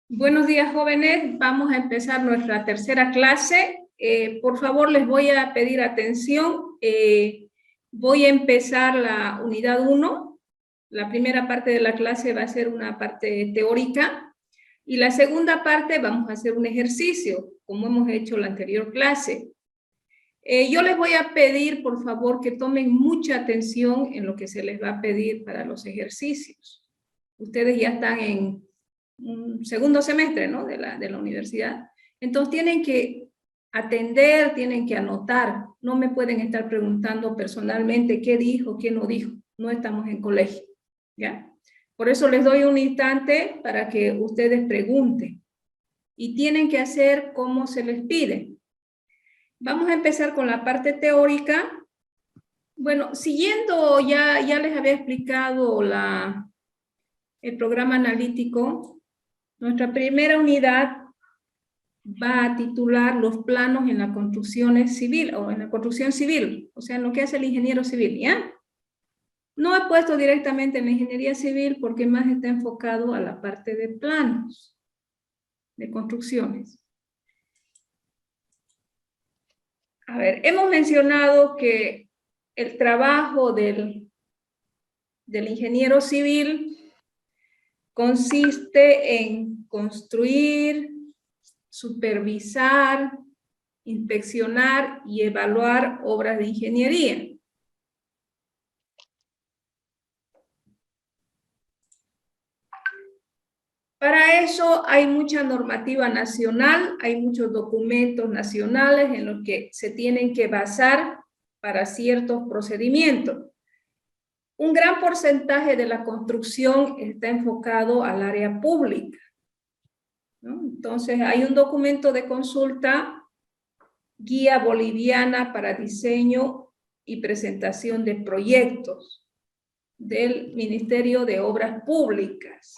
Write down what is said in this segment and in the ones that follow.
Buenos días, jóvenes. Vamos a empezar nuestra tercera clase. Por favor, les voy a pedir atención. Voy a empezar la unidad 1. La primera parte de la clase va a ser una parte teórica y la segunda parte vamos a hacer un ejercicio, como hemos hecho la anterior clase. Yo les voy a pedir, por favor, que tomen mucha atención en lo que se les va a pedir para los ejercicios. Ustedes ya están en un segundo semestre, ¿no? de la universidad. Entonces tienen que atender, tienen que anotar. No me pueden estar preguntando personalmente qué dijo, qué no dijo. No estamos en colegio, ¿ya? Por eso les doy un instante para que ustedes pregunten. Y tienen que hacer como se les pide. Vamos a empezar con la parte teórica. Bueno, siguiendo, ya les había explicado el programa analítico. Nuestra primera unidad va a titular los planos en la construcción civil, o en la construcción civil, o sea, en lo que hace el ingeniero civil, ¿ya? No he puesto directamente en la ingeniería civil porque más está enfocado a la parte de planos, de construcciones. A ver, hemos mencionado que el trabajo del ingeniero civil consiste en construir, supervisar, inspeccionar y evaluar obras de ingeniería. Para eso hay mucha normativa nacional, hay muchos documentos nacionales en los que se tienen que basar para ciertos procedimientos. Un gran porcentaje de la construcción está enfocado al área pública, ¿no? Entonces hay un documento de consulta, Guía Boliviana para Diseño y Presentación de Proyectos, del Ministerio de Obras Públicas.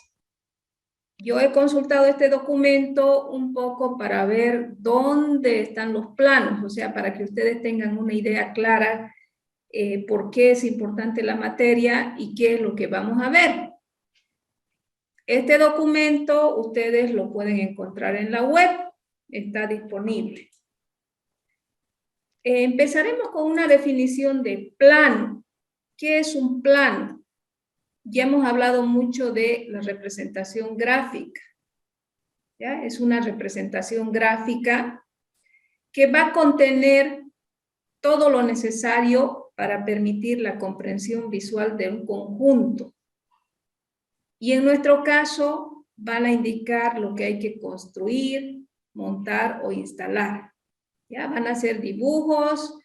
Yo he consultado este documento un poco para ver dónde están los planos, o sea, para que ustedes tengan una idea clara por qué es importante la materia y qué es lo que vamos a ver. Este documento ustedes lo pueden encontrar en la web, está disponible. Empezaremos con una definición de plano. ¿Qué es un plano? Ya hemos hablado mucho de la representación gráfica. ¿Ya? Es una representación gráfica que va a contener todo lo necesario para permitir la comprensión visual de un conjunto. Y en nuestro caso van a indicar lo que hay que construir, montar o instalar. ¿Ya? Van a ser dibujos,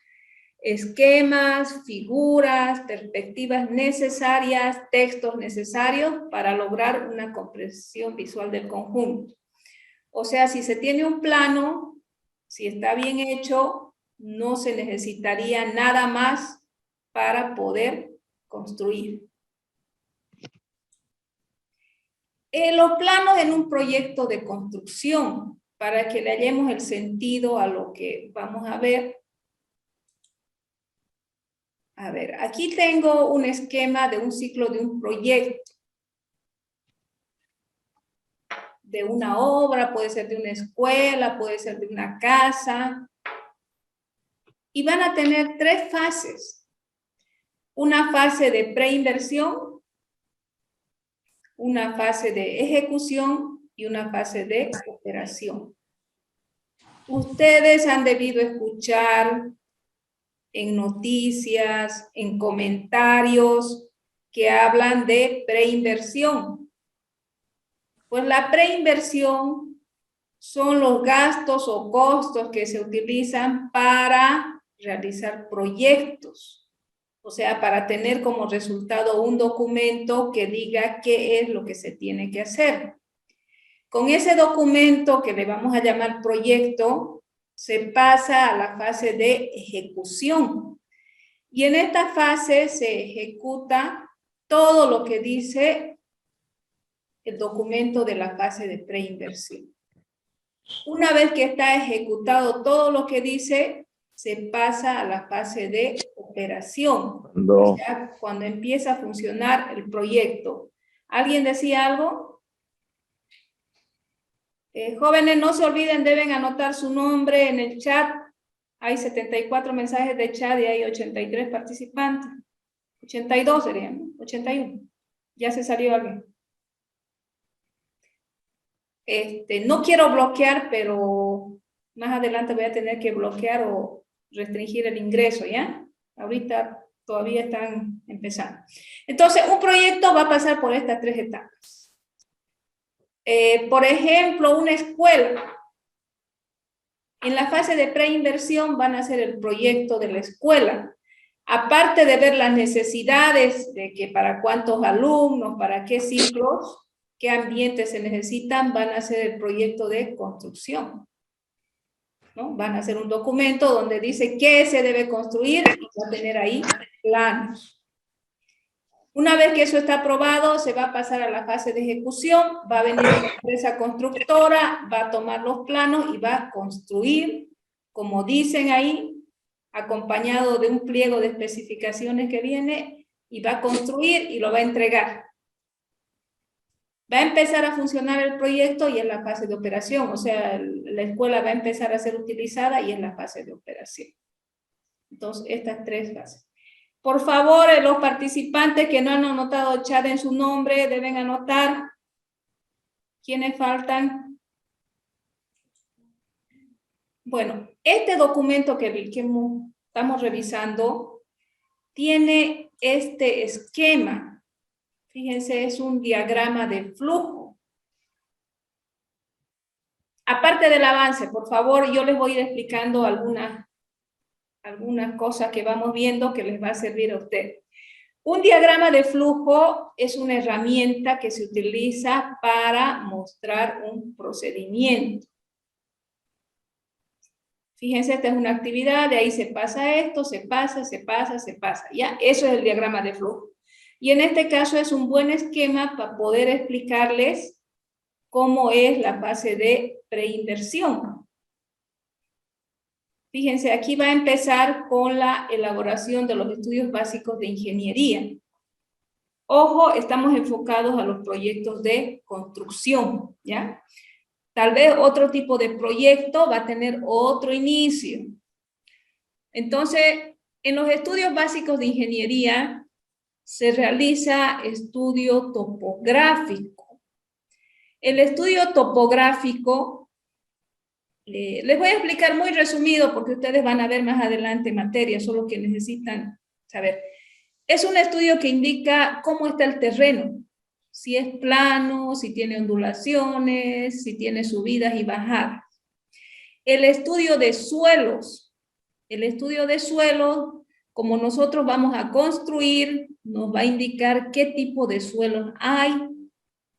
esquemas, figuras, perspectivas necesarias, textos necesarios para lograr una comprensión visual del conjunto. O sea, si se tiene un plano, si está bien hecho, no se necesitaría nada más para poder construir. Los planos en un proyecto de construcción, para que le hallemos el sentido a lo que vamos a ver. A ver, aquí tengo un esquema de un ciclo de un proyecto. De una obra, puede ser de una escuela, puede ser de una casa. Y van a tener tres fases. Una fase de preinversión, una fase de ejecución y una fase de operación. Ustedes han debido escuchar en noticias, en comentarios que hablan de preinversión. Pues la preinversión son los gastos o costos que se utilizan para realizar proyectos. O sea, para tener como resultado un documento que diga qué es lo que se tiene que hacer. Con ese documento que le vamos a llamar proyecto, se pasa a la fase de ejecución. Y en esta fase se ejecuta todo lo que dice el documento de la fase de preinversión. Una vez que está ejecutado todo lo que dice, se pasa a la fase de operación. O sea, cuando empieza a funcionar el proyecto. ¿Alguien decía algo? Jóvenes, no se olviden, deben anotar su nombre en el chat. Hay 74 mensajes de chat y hay 83 participantes. 82 serían, ¿no? 81. Ya se salió alguien. No quiero bloquear, pero más adelante voy a tener que bloquear o restringir el ingreso, ¿ya? Ahorita todavía están empezando. Entonces, un proyecto va a pasar por estas 3 etapas. Por ejemplo, una escuela. En la fase de preinversión van a hacer el proyecto de la escuela. Aparte de ver las necesidades de que para cuántos alumnos, para qué ciclos, qué ambientes se necesitan, van a hacer el proyecto de construcción, ¿no? Van a hacer un documento donde dice qué se debe construir y va a tener ahí planos. Una vez que eso está aprobado, se va a pasar a la fase de ejecución, va a venir la empresa constructora, va a tomar los planos y va a construir, como dicen ahí, acompañado de un pliego de especificaciones que viene, y va a construir y lo va a entregar. Va a empezar a funcionar el proyecto y es la fase de operación, o sea, la escuela va a empezar a ser utilizada y es la fase de operación. Entonces, estas 3 fases. Por favor, los participantes que no han anotado chat en su nombre, deben anotar. ¿Quiénes faltan? Bueno, este documento que estamos revisando tiene este esquema. Fíjense, es un diagrama de flujo. Aparte del avance, por favor, yo les voy a ir explicando algunas cosas que vamos viendo que les va a servir a ustedes. Un diagrama de flujo es una herramienta que se utiliza para mostrar un procedimiento. Fíjense, esta es una actividad, de ahí se pasa esto, se pasa, ¿ya? Eso es el diagrama de flujo. Y en este caso es un buen esquema para poder explicarles cómo es la fase de preinversión. Fíjense, aquí va a empezar con la elaboración de los estudios básicos de ingeniería. Ojo, estamos enfocados a los proyectos de construcción, ¿ya? Tal vez otro tipo de proyecto va a tener otro inicio. Entonces, en los estudios básicos de ingeniería se realiza estudio topográfico. El estudio topográfico, les voy a explicar muy resumido porque ustedes van a ver más adelante materia, solo que necesitan saber. Es un estudio que indica cómo está el terreno, si es plano, si tiene ondulaciones, si tiene subidas y bajadas. El estudio de suelos, como nosotros vamos a construir, nos va a indicar qué tipo de suelos hay,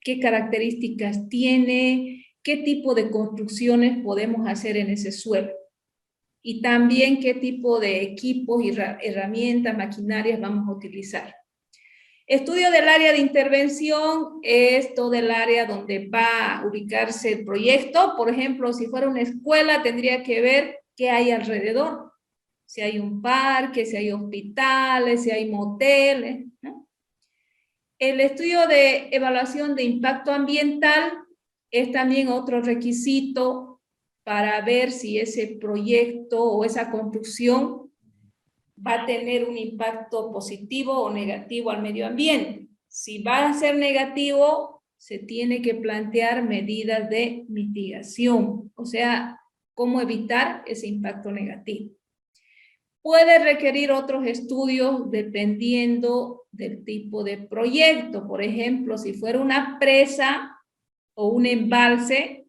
qué características tiene, qué tipo de construcciones podemos hacer en ese suelo. Y también qué tipo de equipos y herramientas, maquinarias vamos a utilizar. Estudio del área de intervención es todo el área donde va a ubicarse el proyecto. Por ejemplo, si fuera una escuela, tendría que ver qué hay alrededor. Si hay un parque, si hay hospitales, si hay moteles, ¿no? El estudio de evaluación de impacto ambiental es también otro requisito para ver si ese proyecto o esa construcción va a tener un impacto positivo o negativo al medio ambiente. Si va a ser negativo, se tiene que plantear medidas de mitigación, o sea, cómo evitar ese impacto negativo. Puede requerir otros estudios dependiendo del tipo de proyecto. Por ejemplo, si fuera una presa o un embalse,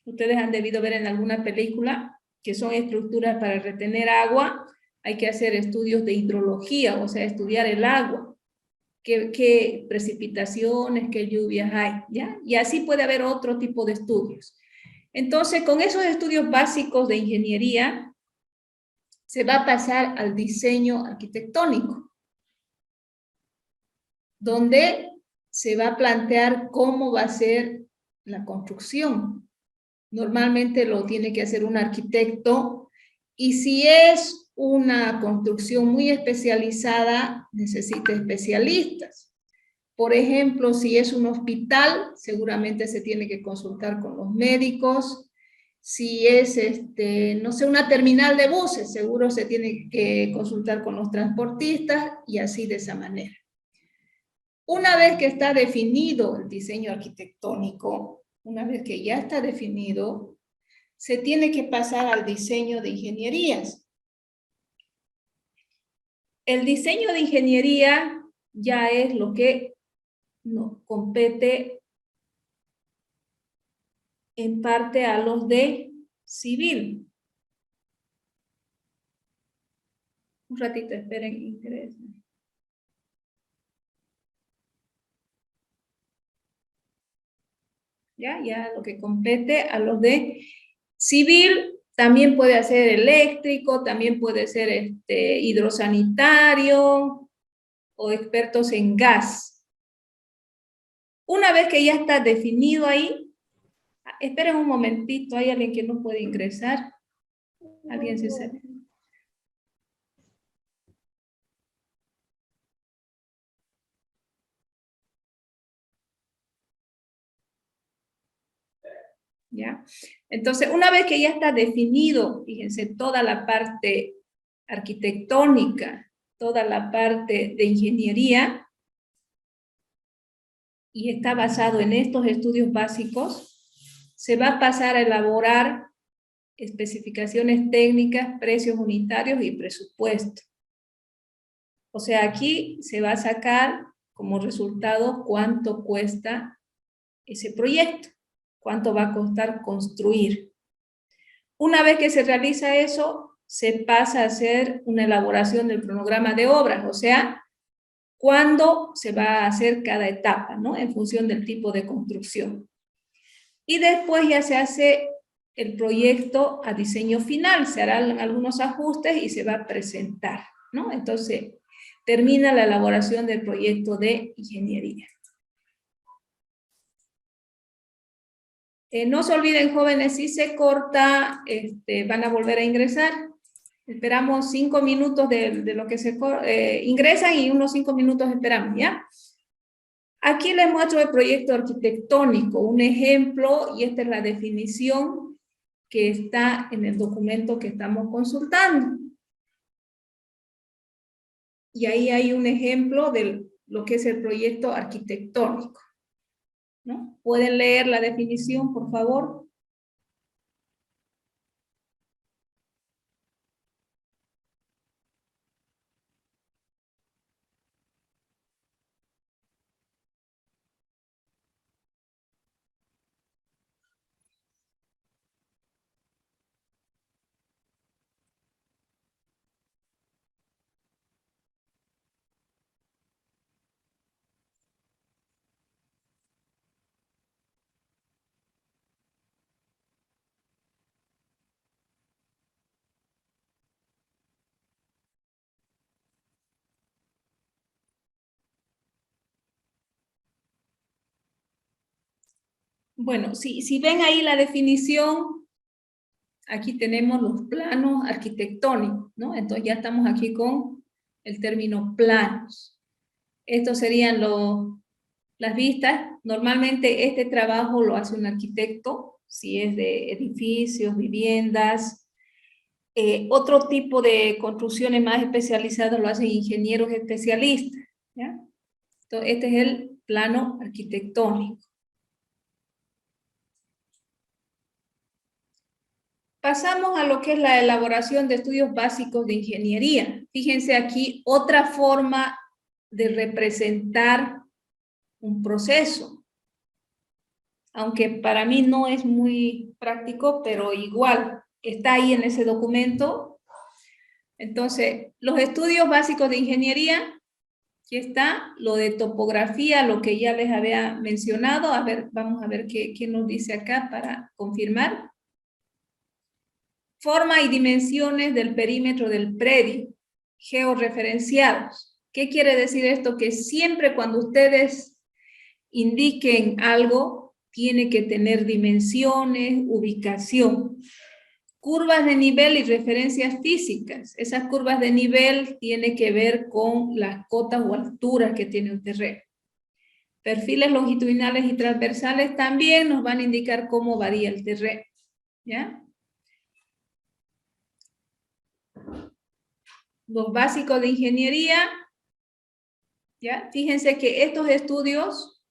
ustedes han debido ver en alguna película que son estructuras para retener agua, hay que hacer estudios de hidrología, o sea, estudiar el agua, qué precipitaciones, qué lluvias hay, ¿ya? Y así puede haber otro tipo de estudios. Entonces, con esos estudios básicos de ingeniería, se va a pasar al diseño arquitectónico, donde se va a plantear cómo va a ser la construcción. Normalmente lo tiene que hacer un arquitecto, y si es una construcción muy especializada, necesita especialistas. Por ejemplo, si es un hospital, seguramente se tiene que consultar con los médicos. Si es, no sé, una terminal de buses, seguro se tiene que consultar con los transportistas y así de esa manera. Una vez que está definido el diseño arquitectónico, una vez que ya está definido, se tiene que pasar al diseño de ingenierías. El diseño de ingeniería ya es lo que nos compete en parte a los de civil. Un ratito, esperen, interesen. Ya lo que compete a los de civil, también puede ser eléctrico, también puede ser hidrosanitario o expertos en gas. Una vez que ya está definido ahí, esperen un momentito, hay alguien que no puede ingresar. ¿Alguien se sabe? ¿Ya? Entonces, una vez que ya está definido, fíjense, toda la parte arquitectónica, toda la parte de ingeniería, y está basado en estos estudios básicos, se va a pasar a elaborar especificaciones técnicas, precios unitarios y presupuesto. O sea, aquí se va a sacar como resultado cuánto cuesta ese proyecto, cuánto va a costar construir. Una vez que se realiza eso, se pasa a hacer una elaboración del cronograma de obras, o sea, cuándo se va a hacer cada etapa, ¿no? En función del tipo de construcción. Y después ya se hace el proyecto a diseño final, se harán algunos ajustes y se va a presentar, ¿no? Entonces, termina la elaboración del proyecto de ingeniería. No se olviden, jóvenes, si se corta, van a volver a ingresar. Esperamos 5 minutos de lo que se ingresan y unos 5 minutos esperamos, ¿ya? Aquí les muestro el proyecto arquitectónico, un ejemplo, y esta es la definición que está en el documento que estamos consultando. Y ahí hay un ejemplo de lo que es el proyecto arquitectónico, ¿no? ¿Pueden leer la definición, por favor? Bueno, si ven ahí la definición, aquí tenemos los planos arquitectónicos, ¿no? Entonces ya estamos aquí con el término planos. Estos serían las vistas. Normalmente este trabajo lo hace un arquitecto, si es de edificios, viviendas. Otro tipo de construcciones más especializadas lo hacen ingenieros especialistas, ¿ya? Entonces, este es el plano arquitectónico. Pasamos a lo que es la elaboración de estudios básicos de ingeniería. Fíjense aquí otra forma de representar un proceso. Aunque para mí no es muy práctico, pero igual está ahí en ese documento. Entonces, los estudios básicos de ingeniería, aquí está, lo de topografía, lo que ya les había mencionado. A ver, vamos a ver qué nos dice acá para confirmar. Forma y dimensiones del perímetro del predio, georreferenciados. ¿Qué quiere decir esto? Que siempre cuando ustedes indiquen algo, tiene que tener dimensiones, ubicación. Curvas de nivel y referencias físicas. Esas curvas de nivel tienen que ver con las cotas o alturas que tiene un terreno. Perfiles longitudinales y transversales también nos van a indicar cómo varía el terreno, ¿ya? Los básicos de ingeniería, ¿ya? Fíjense que estos estudios,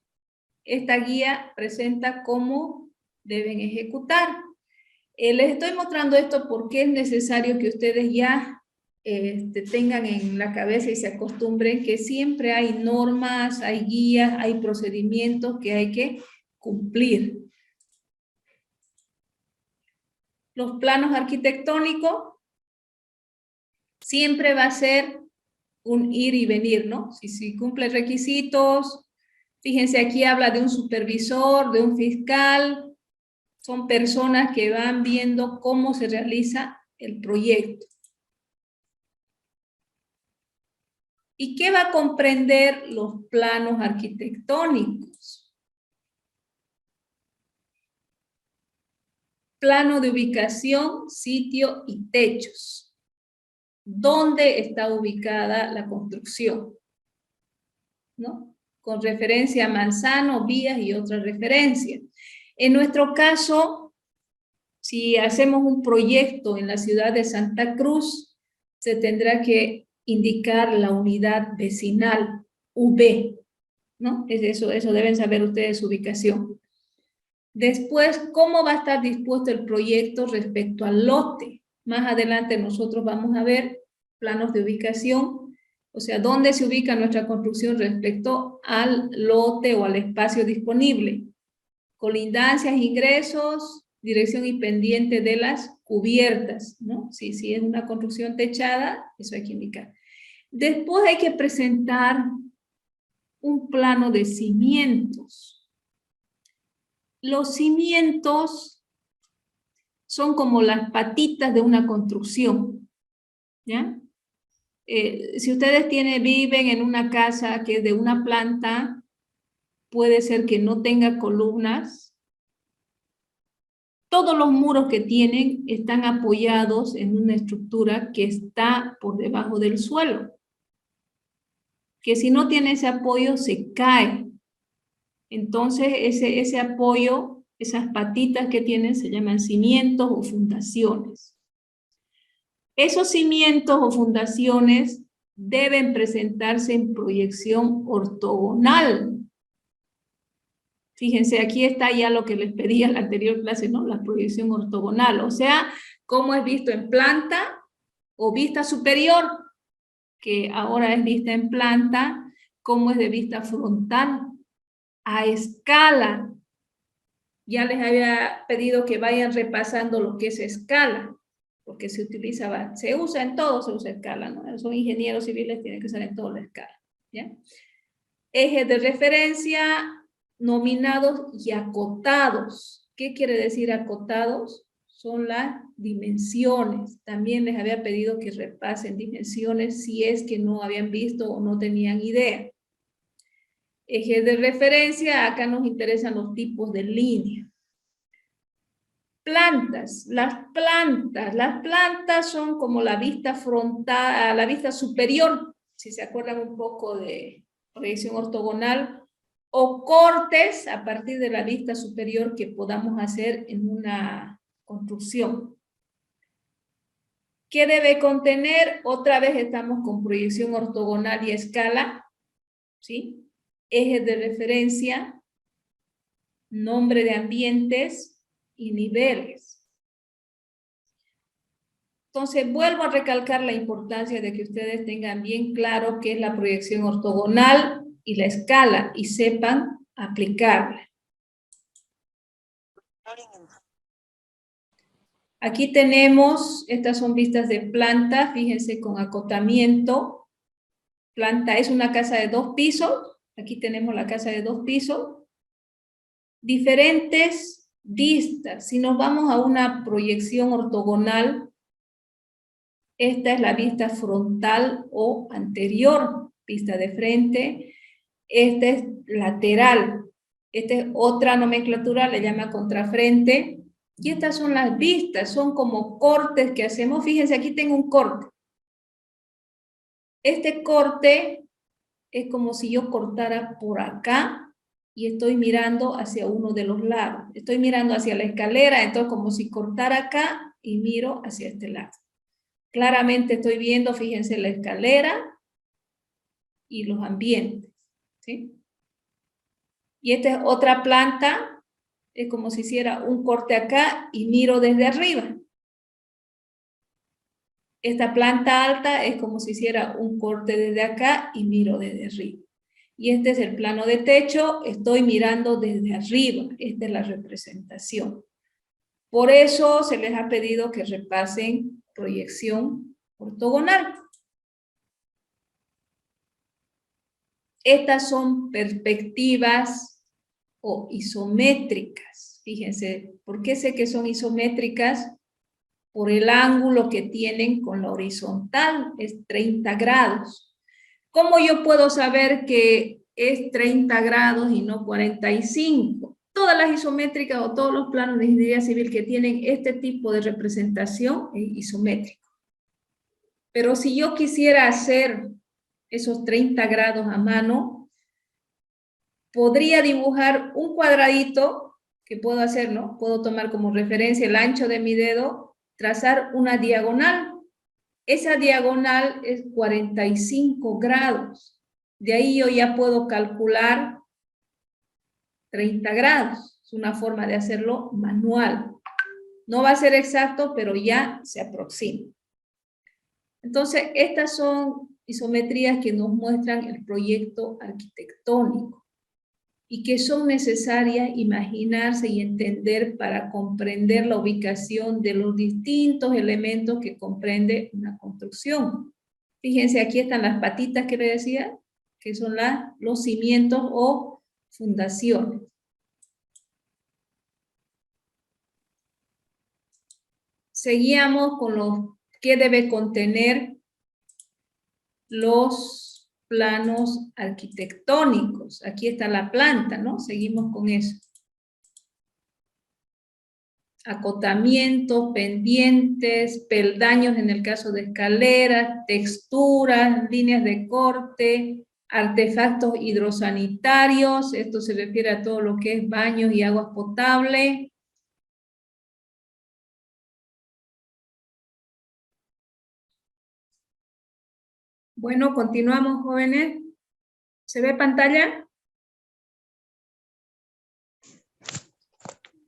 esta guía presenta cómo deben ejecutar. Les estoy mostrando esto porque es necesario que ustedes ya tengan en la cabeza y se acostumbren que siempre hay normas, hay guías, hay procedimientos que hay que cumplir. Los planos arquitectónicos siempre va a ser un ir y venir, ¿no? Si cumple requisitos, fíjense aquí habla de un supervisor, de un fiscal, son personas que van viendo cómo se realiza el proyecto. ¿Y qué va a comprender los planos arquitectónicos? Plano de ubicación, sitio y techos. ¿Dónde está ubicada la construcción? ¿No? Con referencia a manzano, vías y otras referencias. En nuestro caso, si hacemos un proyecto en la ciudad de Santa Cruz, se tendrá que indicar la unidad vecinal, UV, ¿no? Eso deben saber ustedes su ubicación. Después, ¿cómo va a estar dispuesto el proyecto respecto al lote? Más adelante nosotros vamos a ver planos de ubicación, o sea, dónde se ubica nuestra construcción respecto al lote o al espacio disponible. Colindancias, ingresos, dirección y pendiente de las cubiertas, ¿no? Si es una construcción techada, eso hay que indicar. Después hay que presentar un plano de cimientos. Los cimientos son como las patitas de una construcción, ¿ya? Si ustedes viven en una casa que es de una planta, puede ser que no tenga columnas. Todos los muros que tienen están apoyados en una estructura que está por debajo del suelo. Que si no tiene ese apoyo, se cae. Entonces, ese apoyo, esas patitas que tienen, se llaman cimientos o fundaciones. Esos cimientos o fundaciones deben presentarse en proyección ortogonal. Fíjense, aquí está ya lo que les pedí en la anterior clase, ¿no? La proyección ortogonal, o sea, cómo es visto en planta o vista superior, que ahora es vista en planta, cómo es de vista frontal, a escala. Ya les había pedido que vayan repasando lo que es escala, porque se usa en todo, se usa escala, ¿no? Son ingenieros civiles, tienen que usar en toda la escala, ¿ya? Ejes de referencia, nominados y acotados. ¿Qué quiere decir acotados? Son las dimensiones. También les había pedido que repasen dimensiones si es que no habían visto o no tenían idea. Ejes de referencia, acá nos interesan los tipos de línea. Plantas. Las plantas son como la vista frontal, la vista superior, si se acuerdan un poco de proyección ortogonal, o cortes a partir de la vista superior que podamos hacer en una construcción. ¿Qué debe contener? Otra vez estamos con proyección ortogonal y escala, ¿sí? Ejes de referencia, nombre de ambientes y niveles. Entonces, vuelvo a recalcar la importancia de que ustedes tengan bien claro qué es la proyección ortogonal y la escala y sepan aplicarla. Aquí tenemos, estas son vistas de planta, fíjense con acotamiento. Planta es una casa de 2 pisos, aquí tenemos la casa de 2 pisos. Diferentes vistas, si nos vamos a una proyección ortogonal, esta es la vista frontal o anterior, vista de frente. Esta es lateral. Esta es otra nomenclatura, le llama contrafrente. Y estas son las vistas, son como cortes que hacemos. Fíjense, aquí tengo un corte. Este corte es como si yo cortara por acá y estoy mirando hacia uno de los lados. Estoy mirando hacia la escalera, entonces como si cortara acá y miro hacia este lado. Claramente estoy viendo, fíjense, la escalera y los ambientes, ¿sí? Y esta es otra planta, es como si hiciera un corte acá y miro desde arriba. Esta planta alta es como si hiciera un corte desde acá y miro desde arriba. Y este es el plano de techo, estoy mirando desde arriba. Esta es la representación. Por eso se les ha pedido que repasen proyección ortogonal. Estas son perspectivas o isométricas. Fíjense, ¿por qué sé que son isométricas? Por el ángulo que tienen con la horizontal, es 30 grados. ¿Cómo yo puedo saber que es 30 grados y no 45? Todas las isométricas o todos los planos de ingeniería civil que tienen este tipo de representación es isométrico. Pero si yo quisiera hacer esos 30 grados a mano, podría dibujar un cuadradito que puedo hacer, ¿no? Puedo tomar como referencia el ancho de mi dedo, trazar una diagonal. Esa diagonal es 45 grados. De ahí yo ya puedo calcular 30 grados. Es una forma de hacerlo manual. No va a ser exacto, pero ya se aproxima. Entonces, estas son isometrías que nos muestran el proyecto arquitectónico y que son necesarias imaginarse y entender para comprender la ubicación de los distintos elementos que comprende una construcción. Fíjense, aquí están las patitas que le decía, que son los cimientos o fundaciones. Seguíamos con los que debe contener los planos arquitectónicos. Aquí está la planta, ¿no? Seguimos con eso. Acotamientos, pendientes, peldaños en el caso de escaleras, texturas, líneas de corte, artefactos hidrosanitarios, esto se refiere a todo lo que es baños y aguas potables. Bueno, continuamos, jóvenes. ¿Se ve pantalla?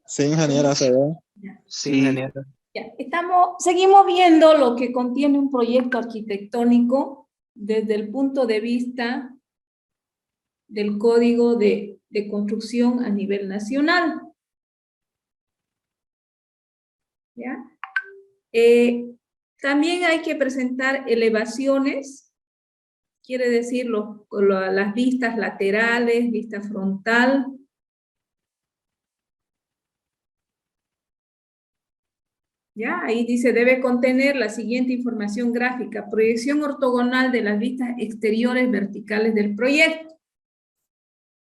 Sí, ingeniera, se ve. Sí, ingeniero. Ya, seguimos viendo lo que contiene un proyecto arquitectónico desde el punto de vista del Código de Construcción a nivel nacional. ¿Ya? También hay que presentar elevaciones, quiere decir las vistas laterales, vista frontal. ¿Ya? Ahí dice, debe contener la siguiente información gráfica: proyección ortogonal de las vistas exteriores verticales del proyecto,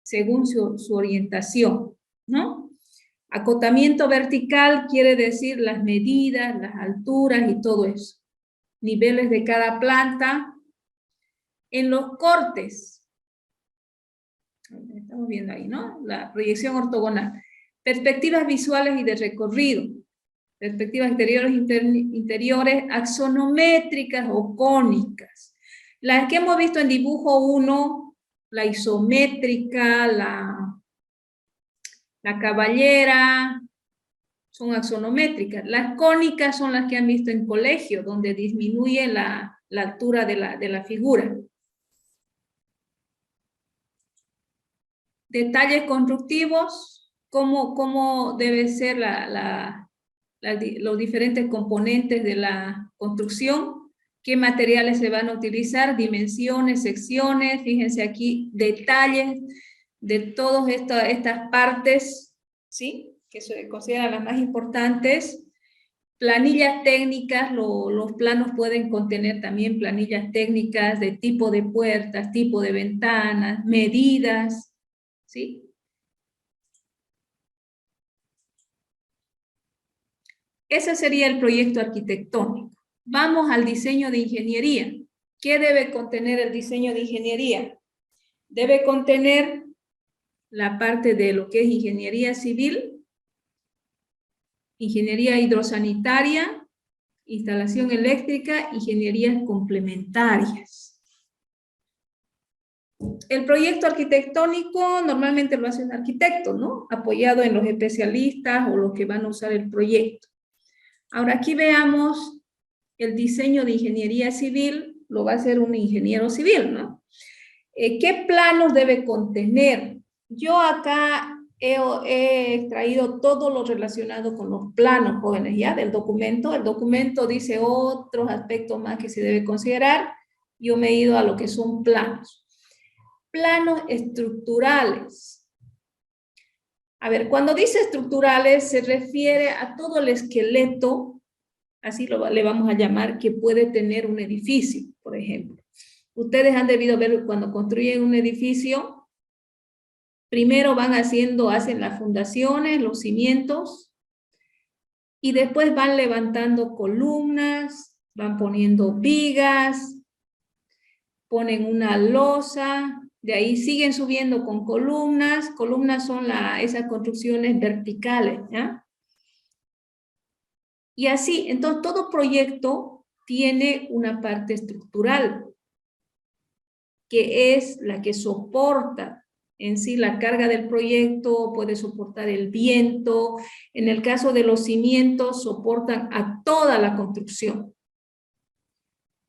según su orientación, ¿no? Acotamiento vertical quiere decir las medidas, las alturas y todo eso. Niveles de cada planta. En los cortes, estamos viendo ahí, ¿no? La proyección ortogonal. Perspectivas visuales y de recorrido. Perspectivas exteriores, interiores, axonométricas o cónicas. Las que hemos visto en dibujo 1, la isométrica, la caballera, son axonométricas. Las cónicas son las que han visto en colegio, donde disminuye la altura de la figura. Detalles constructivos, cómo debe ser los diferentes componentes de la construcción, qué materiales se van a utilizar, dimensiones, secciones, fíjense aquí, detalles de todas estas partes, ¿sí? Que se consideran las más importantes. Planillas técnicas, los planos pueden contener también planillas técnicas de tipo de puertas, tipo de ventanas, medidas, ¿sí? Ese sería el proyecto arquitectónico. Vamos al diseño de ingeniería. ¿Qué debe contener el diseño de ingeniería? Debe contener la parte de lo que es ingeniería civil, ingeniería hidrosanitaria, instalación eléctrica, ingenierías complementarias. El proyecto arquitectónico normalmente lo hace un arquitecto, ¿no? Apoyado en los especialistas o los que van a usar el proyecto. Ahora aquí veamos el diseño de ingeniería civil, lo va a hacer un ingeniero civil, ¿no? ¿Qué planos debe contener? Yo acá he extraído todo lo relacionado con los planos, jóvenes, ya, del documento. El documento dice otros aspectos más que se debe considerar. Yo me he ido a lo que son planos. Planos estructurales. A ver, cuando dice estructurales se refiere a todo el esqueleto, así le vamos a llamar, que puede tener un edificio, por ejemplo. Ustedes han debido ver cuando construyen un edificio, primero hacen las fundaciones, los cimientos, y después van levantando columnas, van poniendo vigas, ponen una losa, de ahí siguen subiendo con columnas. Columnas son esas construcciones verticales, ¿ya? Y así, entonces todo proyecto tiene una parte estructural, que es la que soporta en sí la carga del proyecto, puede soportar el viento. En el caso de los cimientos, soportan a toda la construcción,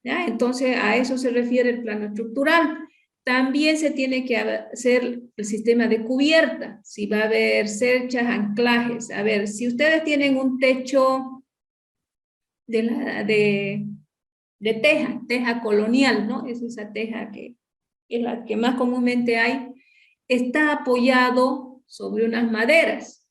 ¿ya? Entonces, a eso se refiere el plano estructural. También se tiene que hacer el sistema de cubierta, si va a haber cerchas, anclajes. A ver, si ustedes tienen un techo de teja colonial, ¿no? Es esa teja que es la que más comúnmente hay, está apoyado sobre unas maderas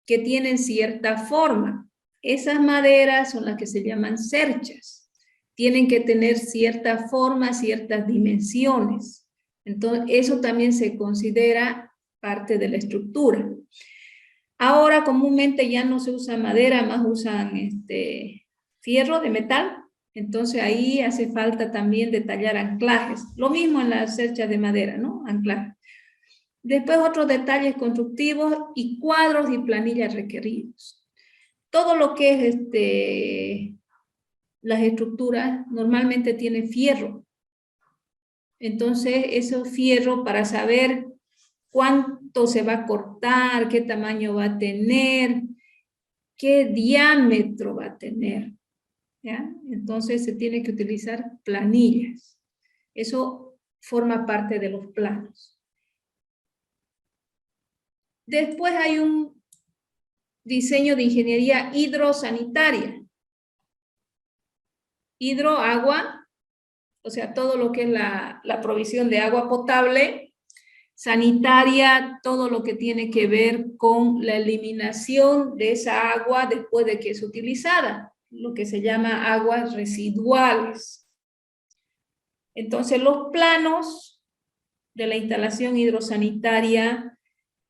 que tienen cierta forma. Esas maderas son las que se llaman cerchas. Tienen que tener cierta forma, ciertas dimensiones. Entonces, eso también se considera parte de la estructura. Ahora, comúnmente ya no se usa madera, más usan fierro de metal. Entonces, ahí hace falta también detallar anclajes. Lo mismo en las cerchas de madera, ¿no? Anclajes. Después, otros detalles constructivos y cuadros y planillas requeridos. Todo lo que es las estructuras normalmente tiene fierro. Entonces, esos fierros para saber cuánto se va a cortar, qué tamaño va a tener, qué diámetro va a tener, ¿ya? Entonces se tiene que utilizar planillas. Eso forma parte de los planos. Después hay un diseño de ingeniería hidrosanitaria. Hidro, agua, o sea, todo lo que es la provisión de agua potable. Sanitaria, todo lo que tiene que ver con la eliminación de esa agua después de que es utilizada, lo que se llama aguas residuales. Entonces, los planos de la instalación hidrosanitaria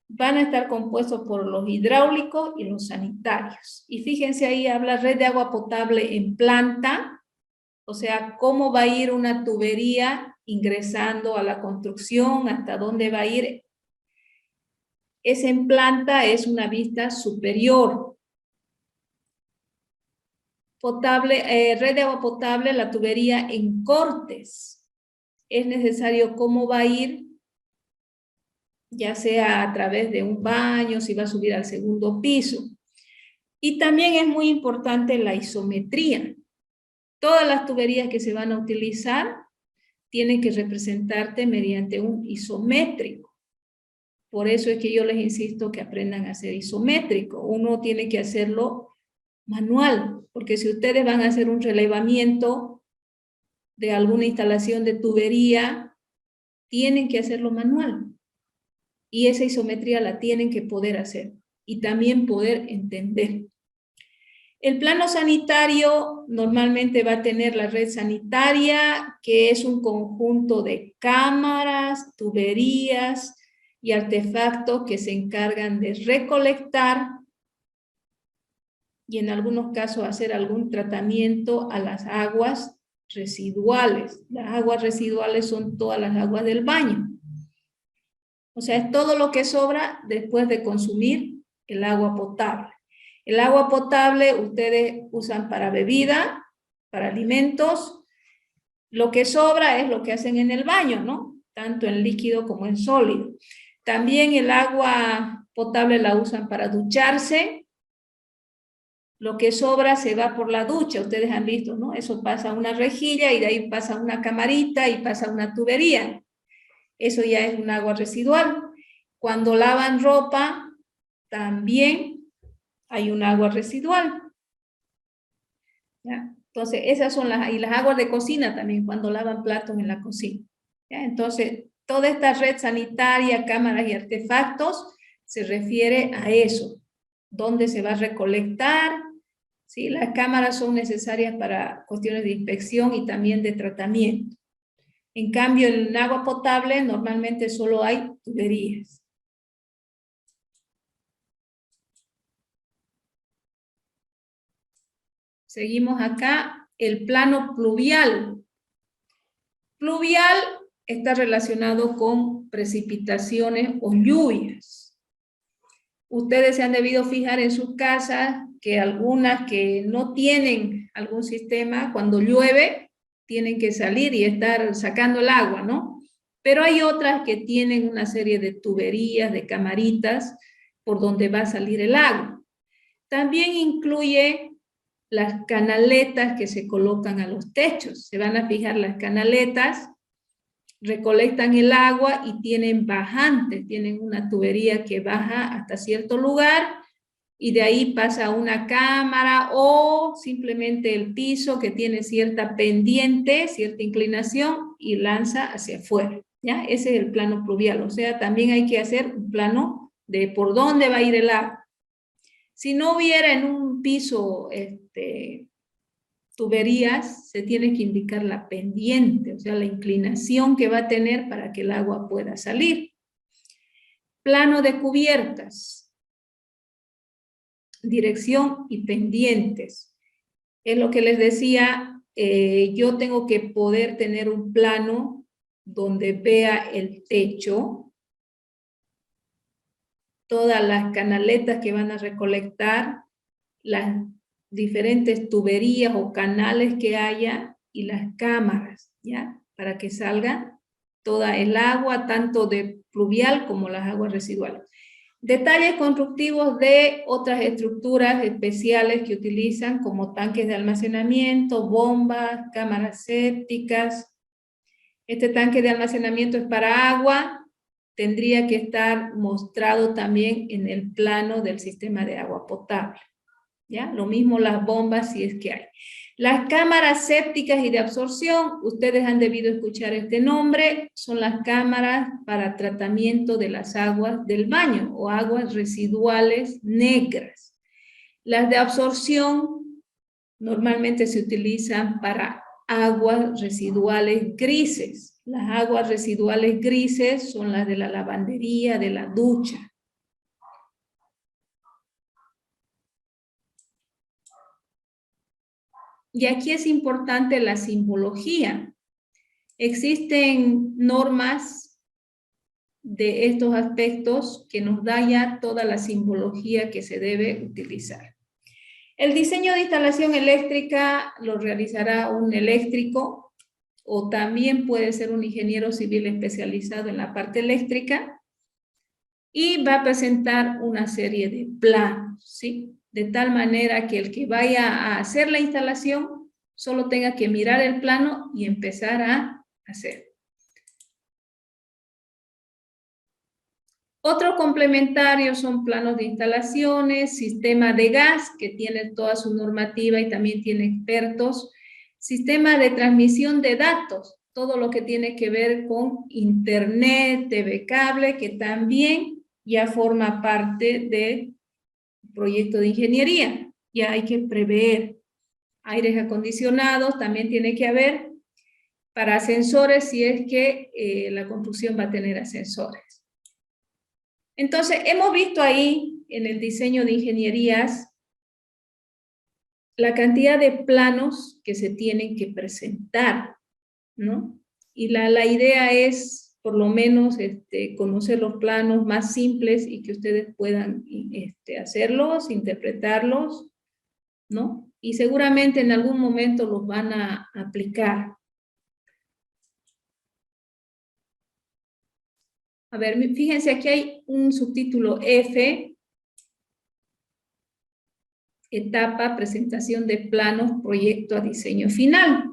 van a estar compuestos por los hidráulicos y los sanitarios. Y fíjense ahí, habla red de agua potable en planta, o sea, cómo va a ir una tubería ingresando a la construcción, hasta dónde va a ir. Esa en planta es una vista superior. Red de agua potable, la tubería en cortes. Es necesario cómo va a ir, ya sea a través de un baño, si va a subir al segundo piso. Y también es muy importante la isometría. Todas las tuberías que se van a utilizar tienen que representarte mediante un isométrico. Por eso es que yo les insisto que aprendan a hacer isométrico. Uno tiene que hacerlo manual, porque si ustedes van a hacer un relevamiento de alguna instalación de tubería, tienen que hacerlo manual. Y esa isometría la tienen que poder hacer y también poder entender. El plano sanitario normalmente va a tener la red sanitaria, que es un conjunto de cámaras, tuberías y artefactos que se encargan de recolectar y en algunos casos hacer algún tratamiento a las aguas residuales. Las aguas residuales son todas las aguas del baño. O sea, es todo lo que sobra después de consumir el agua potable. El agua potable ustedes usan para bebida, para alimentos. Lo que sobra es lo que hacen en el baño, ¿no? Tanto en líquido como en sólido. También el agua potable la usan para ducharse. Lo que sobra se va por la ducha, ustedes han visto, ¿no? Eso pasa a una rejilla y de ahí pasa a una camarita y pasa a una tubería. Eso ya es un agua residual. Cuando lavan ropa, también hay un agua residual. ¿Ya? Entonces, esas son y las aguas de cocina también, cuando lavan platos en la cocina. ¿Ya? Entonces, toda esta red sanitaria, cámaras y artefactos, se refiere a eso. ¿Dónde se va a recolectar? ¿Sí? Las cámaras son necesarias para cuestiones de inspección y también de tratamiento. En cambio, en agua potable normalmente solo hay tuberías. Seguimos acá, el plano pluvial. Pluvial está relacionado con precipitaciones o lluvias. Ustedes se han debido fijar en sus casas que algunas que no tienen algún sistema, cuando llueve, tienen que salir y estar sacando el agua, ¿no? Pero hay otras que tienen una serie de tuberías, de camaritas, por donde va a salir el agua. También incluye las canaletas que se colocan a los techos. Se van a fijar las canaletas, recolectan el agua y tienen bajantes, tienen una tubería que baja hasta cierto lugar y de ahí pasa a una cámara o simplemente el piso que tiene cierta pendiente, cierta inclinación y lanza hacia afuera. ¿Ya? Ese es el plano pluvial, o sea, también hay que hacer un plano de por dónde va a ir el agua. Si no hubiera en un piso tuberías, se tiene que indicar la pendiente, o sea, la inclinación que va a tener para que el agua pueda salir. Plano de cubiertas, dirección y pendientes. Es lo que les decía, yo tengo que poder tener un plano donde vea el techo, todas las canaletas que van a recolectar, las diferentes tuberías o canales que haya y las cámaras, ¿ya? Para que salga toda el agua, tanto de pluvial como las aguas residuales. Detalles constructivos de otras estructuras especiales que utilizan como tanques de almacenamiento, bombas, cámaras sépticas. Este tanque de almacenamiento es para agua, tendría que estar mostrado también en el plano del sistema de agua potable. ¿Ya? Lo mismo las bombas si es que hay. Las cámaras sépticas y de absorción, ustedes han debido escuchar este nombre, son las cámaras para tratamiento de las aguas del baño o aguas residuales negras. Las de absorción normalmente se utilizan para aguas residuales grises. Las aguas residuales grises son las de la lavandería, de la ducha. Y aquí es importante la simbología. Existen normas de estos aspectos que nos da ya toda la simbología que se debe utilizar. El diseño de instalación eléctrica lo realizará un eléctrico o también puede ser un ingeniero civil especializado en la parte eléctrica y va a presentar una serie de planos, ¿sí? De tal manera que el que vaya a hacer la instalación solo tenga que mirar el plano y empezar a hacer. Otro complementario son planos de instalaciones, sistema de gas, que tiene toda su normativa y también tiene expertos, sistema de transmisión de datos, todo lo que tiene que ver con internet, TV cable, que también ya forma parte del proyecto de ingeniería. Ya hay que prever aires acondicionados, también tiene que haber para ascensores si es que la construcción va a tener ascensores. Entonces, hemos visto ahí en el diseño de ingenierías la cantidad de planos que se tienen que presentar, ¿no? Y la idea es por lo menos conocer los planos más simples y que ustedes puedan hacerlos, interpretarlos, ¿no? Y seguramente en algún momento los van a aplicar. A ver, fíjense, aquí hay un subtítulo F, etapa, presentación de planos, proyecto a diseño final.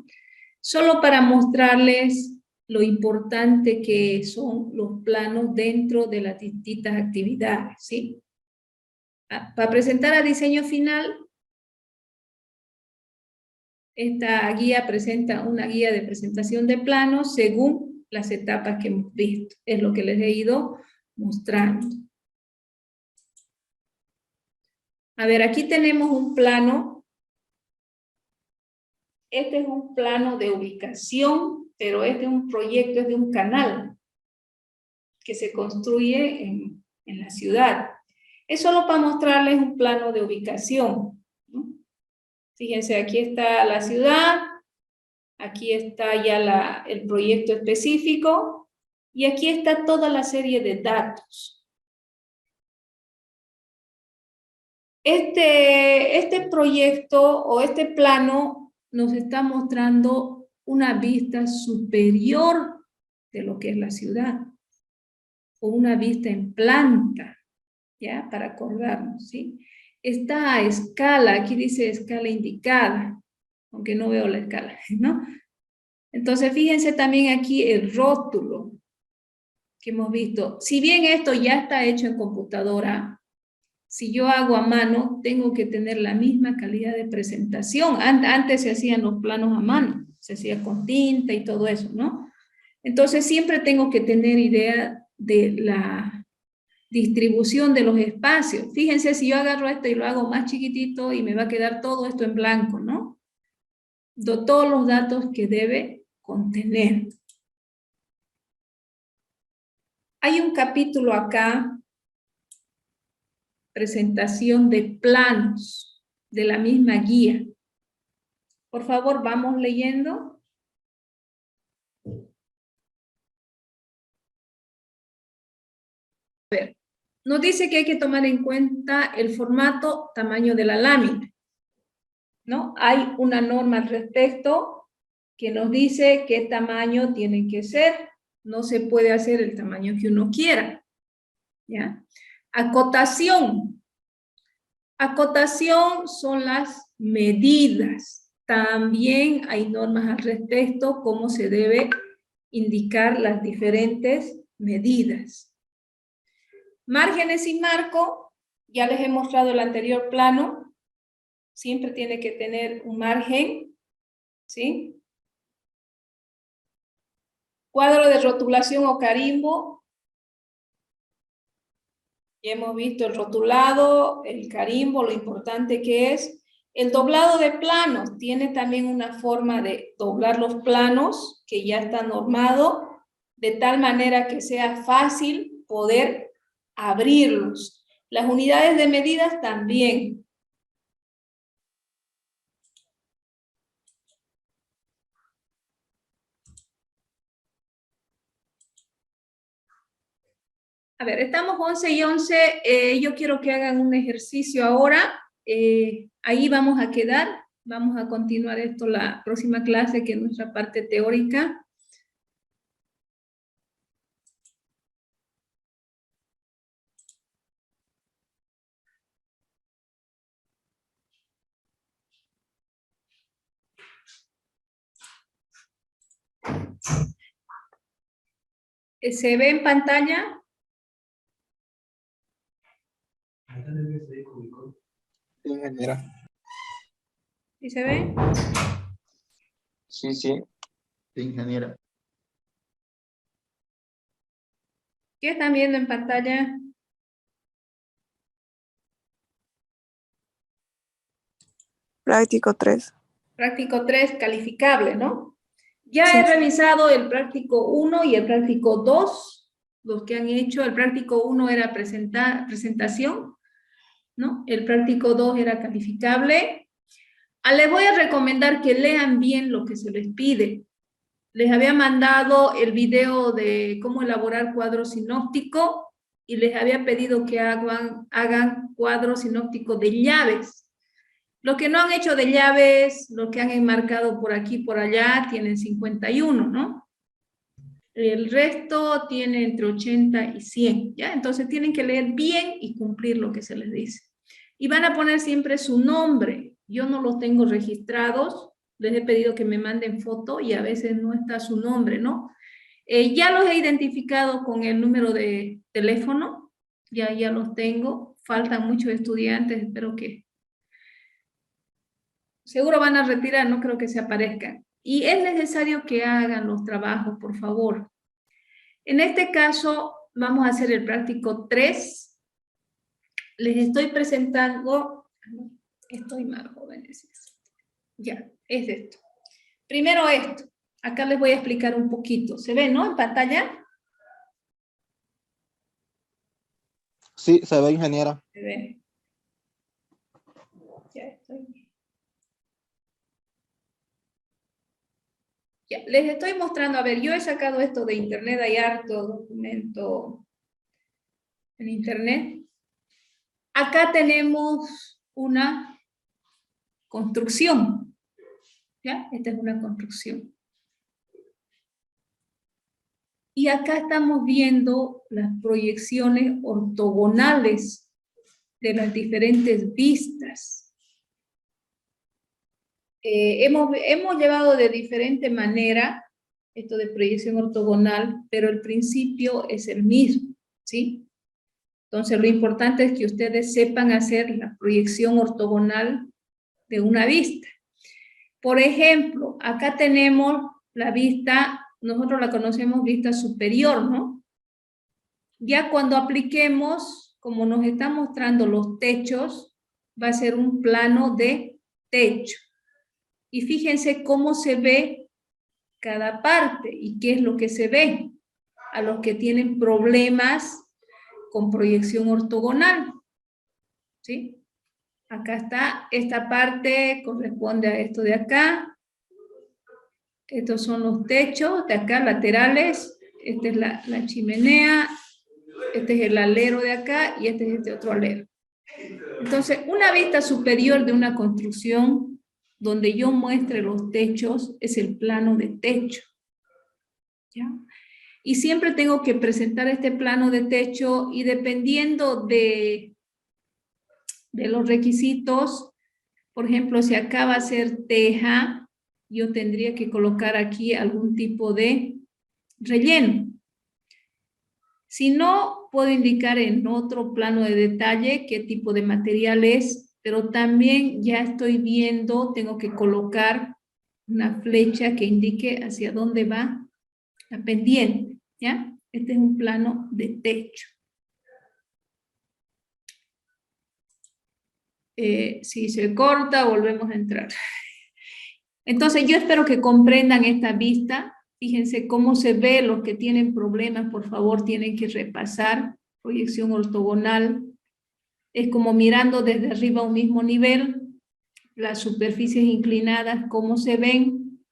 Solo para mostrarles lo importante que son los planos dentro de las distintas actividades, ¿sí? Para presentar a diseño final, esta guía presenta una guía de presentación de planos según las etapas que hemos visto. Es lo que les he ido mostrando. A ver, aquí tenemos un plano. Este es un plano de ubicación, pero este es un proyecto, es de un canal que se construye en la ciudad. Es solo para mostrarles un plano de ubicación, ¿no? Fíjense, aquí está la ciudad, aquí está ya el proyecto específico, y aquí está toda la serie de datos. Este proyecto o este plano nos está mostrando una vista superior de lo que es la ciudad, o una vista en planta, ¿ya? Para acordarnos, ¿sí? Está a escala, aquí dice escala indicada, aunque no veo la escala, ¿no? Entonces, fíjense también aquí el rótulo que hemos visto. Si bien esto ya está hecho en computadora, si yo hago a mano, tengo que tener la misma calidad de presentación. Antes se hacían los planos a mano, se hacía con tinta y todo eso, ¿no? Entonces, siempre tengo que tener idea de la distribución de los espacios. Fíjense, si yo agarro esto y lo hago más chiquitito y me va a quedar todo esto en blanco, ¿no? Todos los datos que debe contener. Hay un capítulo acá, presentación de planos de la misma guía. Por favor, vamos leyendo. A ver, nos dice que hay que tomar en cuenta el formato, tamaño de la lámina, ¿no? Hay una norma al respecto que nos dice qué tamaño tiene que ser. No se puede hacer el tamaño que uno quiera, ¿ya? Acotación. Acotación son las medidas. También hay normas al respecto, cómo se debe indicar las diferentes medidas. Márgenes y marco, ya les he mostrado el anterior plano. Siempre tiene que tener un margen, ¿sí? Cuadro de rotulación o carimbo. Ya hemos visto el rotulado, el carimbo, lo importante que es. El doblado de planos tiene también una forma de doblar los planos que ya está normado, de tal manera que sea fácil poder abrirlos. Las unidades de medidas también. A ver, estamos 11 y 11. Yo quiero que hagan un ejercicio ahora. Ahí vamos a quedar. Vamos a continuar esto la próxima clase, que es nuestra parte teórica. ¿Se ve en pantalla? Sí, ingeniera. ¿Sí se ve? Sí, sí. Sí, ingeniera. ¿Qué están viendo en pantalla? Práctico 3. Práctico 3, calificable, ¿no? Ya Sí. he revisado el práctico 1 y el práctico 2, los que han hecho. El práctico 1 era presentación, ¿no? El práctico 2 era calificable. Les voy a recomendar que lean bien lo que se les pide. Les había mandado el video de cómo elaborar cuadro sinóptico y les había pedido que hagan cuadro sinóptico de llaves. Los que no han hecho de llaves, los que han enmarcado por aquí y por allá, tienen 51, ¿no? El resto tiene entre 80 y 100, ¿ya? Entonces tienen que leer bien y cumplir lo que se les dice. Y van a poner siempre su nombre. Yo no los tengo registrados, les he pedido que me manden foto y a veces no está su nombre, ¿no? Ya los he identificado con el número de teléfono, ya los tengo. Faltan muchos estudiantes, espero que... Seguro van a retirar, no creo que se aparezcan. Y es necesario que hagan los trabajos, por favor. En este caso, vamos a hacer el práctico 3. Les estoy presentando... Estoy mal, jóvenes. Ya, es esto. Primero esto. Acá les voy a explicar un poquito. ¿Se ve, no? En pantalla. Sí, se ve, ingeniera. Se ve. Ya estoy. Ya, les estoy mostrando, a ver, yo he sacado esto de internet, hay harto documento en internet. Acá tenemos una construcción, ¿ya? Esta es una construcción. Y acá estamos viendo las proyecciones ortogonales de las diferentes vistas. Hemos llevado de diferente manera esto de proyección ortogonal, pero el principio es el mismo, ¿sí? Entonces lo importante es que ustedes sepan hacer la proyección ortogonal de una vista. Por ejemplo, acá tenemos la vista, nosotros la conocemos vista superior, ¿no? Ya cuando apliquemos, como nos están mostrando los techos, va a ser un plano de techo. Y fíjense cómo se ve cada parte y qué es lo que se ve a los que tienen problemas con proyección ortogonal. ¿Sí? Acá está, esta parte corresponde a esto de acá. Estos son los techos de acá, laterales. Esta es la chimenea. Este es el alero de acá y este es este otro alero. Entonces, una vista superior de una construcción donde yo muestre los techos es el plano de techo. ¿Ya? Y siempre tengo que presentar este plano de techo y dependiendo de los requisitos, por ejemplo, si acá va a ser teja, yo tendría que colocar aquí algún tipo de relleno. Si no, puedo indicar en otro plano de detalle qué tipo de material es, pero también ya estoy viendo, tengo que colocar una flecha que indique hacia dónde va la pendiente, ¿ya? Este es un plano de techo. Si se corta, volvemos a entrar. Entonces, yo espero que comprendan esta vista. Fíjense cómo se ve. Los que tienen problemas, por favor, tienen que repasar. Proyección ortogonal. Es como mirando desde arriba a un mismo nivel. Las superficies inclinadas, cómo se ven.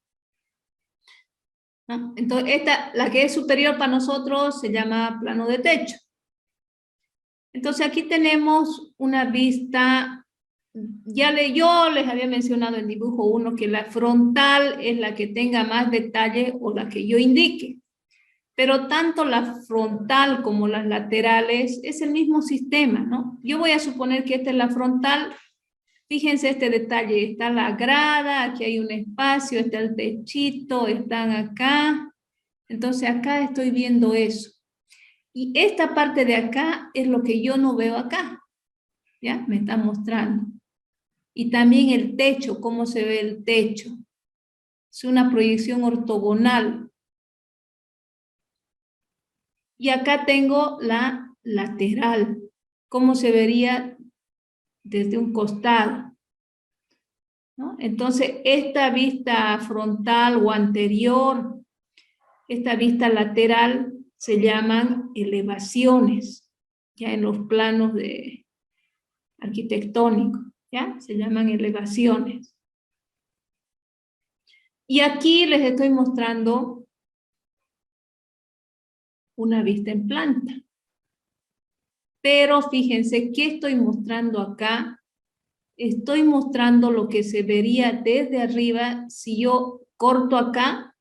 ¿No? Entonces, la que es superior para nosotros se llama plano de techo. Entonces, aquí tenemos una vista. Yo les había mencionado en dibujo 1 que la frontal es la que tenga más detalle o la que yo indique. Pero tanto la frontal como las laterales es el mismo sistema, ¿no? Yo voy a suponer que esta es la frontal. Fíjense este detalle, está la grada, aquí hay un espacio, está el techito, están acá. Entonces acá estoy viendo eso. Y esta parte de acá es lo que yo no veo acá. ¿Ya? Me está mostrando. Y también el techo, cómo se ve el techo. Es una proyección ortogonal. Y acá tengo la lateral, cómo se vería desde un costado. ¿No? Entonces, esta vista frontal o anterior, esta vista lateral, se llaman elevaciones, ya en los planos arquitectónicos. ¿Ya? Se llaman elevaciones. Y aquí les estoy mostrando una vista en planta. Pero fíjense, ¿qué estoy mostrando acá? Estoy mostrando lo que se vería desde arriba si yo corto acá.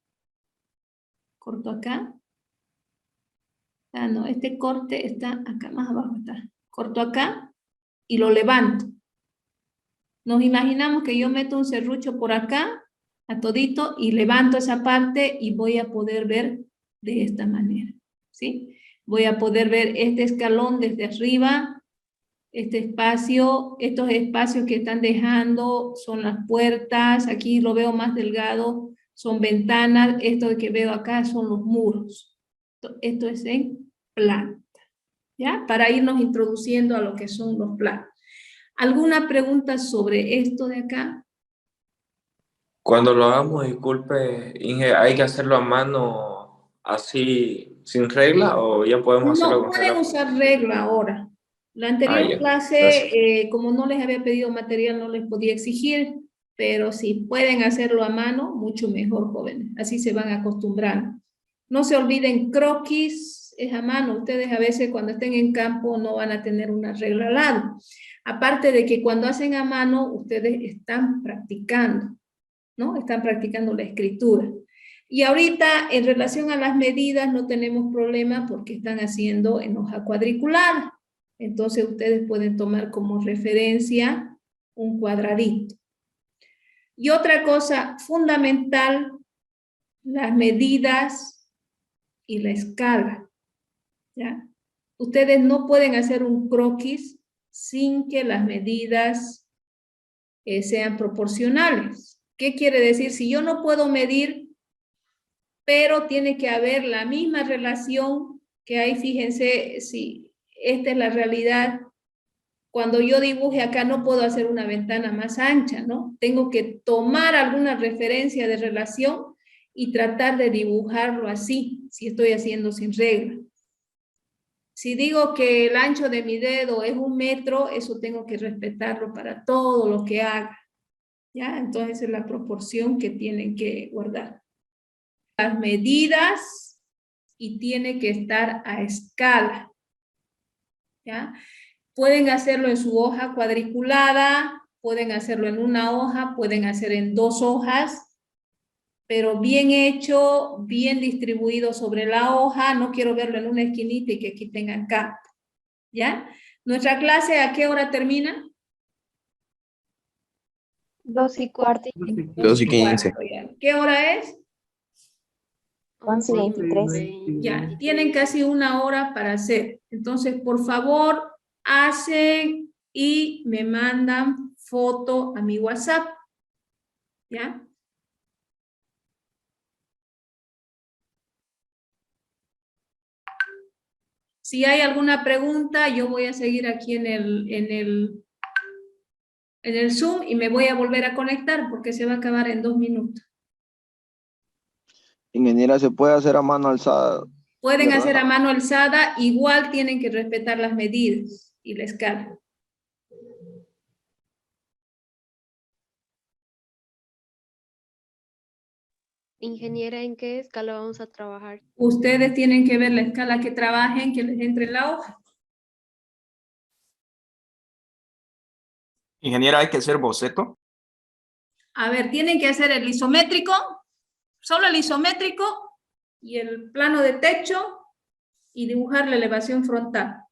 Ah, no, este corte está acá, más abajo está. Corto acá y lo levanto. Nos imaginamos que yo meto un serrucho por acá, a todito, y levanto esa parte y voy a poder ver de esta manera, ¿sí? Voy a poder ver este escalón desde arriba, este espacio, estos espacios que están dejando son las puertas, aquí lo veo más delgado, son ventanas, esto que veo acá son los muros. Esto es en planta, ¿ya? Para irnos introduciendo a lo que son los planos. ¿Alguna pregunta sobre esto de acá? Cuando lo hagamos, disculpe, Inge, ¿hay que hacerlo a mano así, sin regla, o ya podemos hacerlo No, con pueden regla? usar regla ahora. La anterior Ya, clase, gracias. como no les había pedido material, no les podía exigir, pero si pueden hacerlo a mano, mucho mejor, jóvenes. Así se van acostumbrando. No se olviden, croquis es a mano. Ustedes a veces cuando estén en campo no van a tener una regla al lado. Aparte de que cuando hacen a mano, ustedes están practicando, ¿no? Están practicando la escritura. Y ahorita, en relación a las medidas, no tenemos problema porque están haciendo en hoja cuadriculada. Entonces, ustedes pueden tomar como referencia un cuadradito. Y otra cosa fundamental, las medidas y la escala, ¿ya? Ustedes no pueden hacer un croquis sin que las medidas sean proporcionales. ¿Qué quiere decir? Si yo no puedo medir, pero tiene que haber la misma relación que hay, fíjense, si esta es la realidad, cuando yo dibuje acá no puedo hacer una ventana más ancha, ¿no? Tengo que tomar alguna referencia de relación y tratar de dibujarlo así, si estoy haciendo sin regla. Si digo que el ancho de mi dedo es 1 metro, eso tengo que respetarlo para todo lo que haga, ¿ya? Entonces es la proporción que tienen que guardar. Las medidas y tiene que estar a escala, ¿ya? Pueden hacerlo en su hoja cuadriculada, pueden hacerlo en una hoja, pueden hacer en 2 hojas, pero bien hecho, bien distribuido sobre la hoja. No quiero verlo en una esquinita y que aquí tengan campo, ¿ya? ¿Nuestra clase a qué hora termina? 2:15. 2:15. Ya. ¿Qué hora es? 11:23. Ya, tienen casi 1 hora para hacer. Entonces, por favor, hacen y me mandan foto a mi WhatsApp, ¿ya? Si hay alguna pregunta, yo voy a seguir aquí en el Zoom y me voy a volver a conectar porque se va a acabar en 2 minutos. Ingeniera, ¿se puede hacer a mano alzada? Pueden ¿Verdad? hacer a mano alzada, igual tienen que respetar las medidas y la escala. Ingeniera, ¿en qué escala vamos a trabajar? Ustedes tienen que ver la escala que trabajen, que les entre en la hoja. Ingeniera, ¿hay que hacer boceto? A ver, tienen que hacer el isométrico, solo el isométrico y el plano de techo y dibujar la elevación frontal.